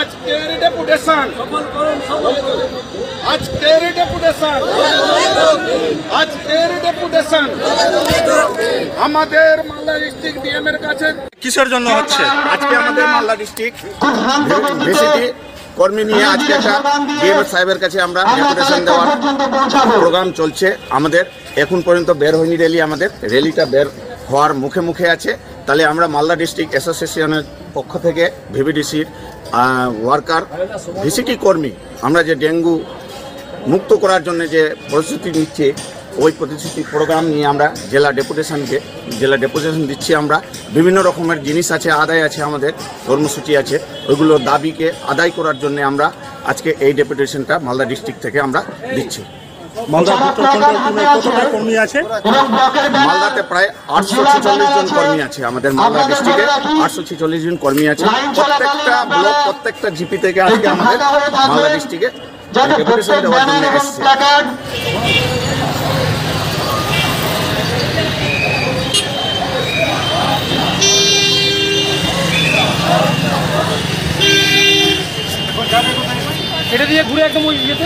আজকের ডেপুটেশন আজকের ডেপুটেশন আজকের ডেপুটেশন আমাদের মালদা ডিস্ট্রিক্ট ডিএম এর কাছে কিসের জন্য হচ্ছে? আজকে আমাদের মালদা ডিস্ট্রিক্ট ভিসিটি কর্মী নিয়ে আজকে একটা ডিএম সাহেবের কাছে আমরা ডেপুটেশন দেওয়ার প্রোগ্রাম চলছে। আমাদের এখন পর্যন্ত বের হয়নি র্যালি, আমাদের র্যালিটা বের হওয়ার মুখে মুখে আছে। তাহলে আমরা মালদা ডিস্ট্রিক্ট অ্যাসোসিয়েশনের পক্ষ থেকে ভিভিডিসির ওয়ার্কার ভিসিটি কর্মী আমরা যে ডেঙ্গু মুক্ত করার জন্য যে প্রস্তুতি নিচ্ছি, ওই প্রতিশ্রুতি প্রোগ্রাম নিয়ে আমরা জেলা ডেপুটেশন দিচ্ছি। আমরা বিভিন্ন রকমের জিনিস আছে, আদায় আছে, আমাদের কর্মসূচি আছে, ওইগুলো দাবিকে আদায় করার জন্য আমরা আজকে এই ডেপুটেশনটা মালদা ডিস্ট্রিক্ট থেকে আমরা দিচ্ছি। কর্মী আছে মালদাতে প্রায় 846 জন কর্মী আছে। আমাদের মালদা ডিস্ট্রিক্টে 846 জন কর্মী আছে। প্রত্যেকটা ব্লক, প্রত্যেকটা জিপি থেকে আজকে আমাদের মালদা ডিস্ট্রিক্টে ডেপুটেশন দেওয়ার জন্য এসেছে। এটা দিয়ে ঘুরে একদম ওই ইয়েতে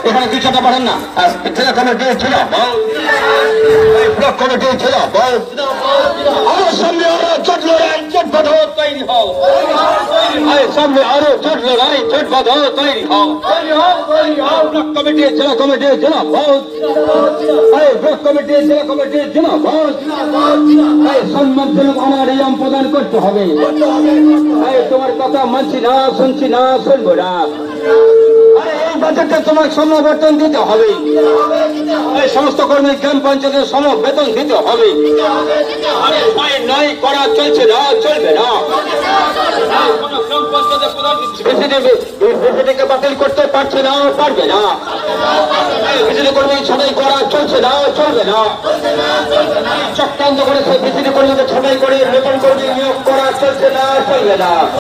এখানে কিছুটা পারেন না, জেলা কমিটি ছিল ব্লক কমিটি ছিল সামনে আরো জোট লড়াই জোট বাঁধো তৈরি হও, সামনে আরো জোট লড়াই জোট বাঁধো তৈরি হও, ব্লক কমিটি জেলা কমিটি জেলা ব্লক কমিটি জেলা কমিটি জেলা সম্মানজনক আমার নিয়ম প্রদান করতে হবে। তোমার কথা মানছি না, শুনছি না, শুনবো না। এই বাজেটে তোমার সমবেতন দিতে হবে, এই সমস্ত কর্মী গ্রাম পঞ্চায়েতের সমবেতন দিতে হবে। নয় করা চলছে না, চলবে না। বিজেপিকে বাতিল করতে পারছে না, পারবে না। বিজেপি কর্মী ছাড়াই করা চলছে না, চলবে না। চক্রান্ত করেছে বিজেপি কর্মীকে ছাড়াই করে নতুন কর্মী নিয়োগ করা চলছে না, চলবে না।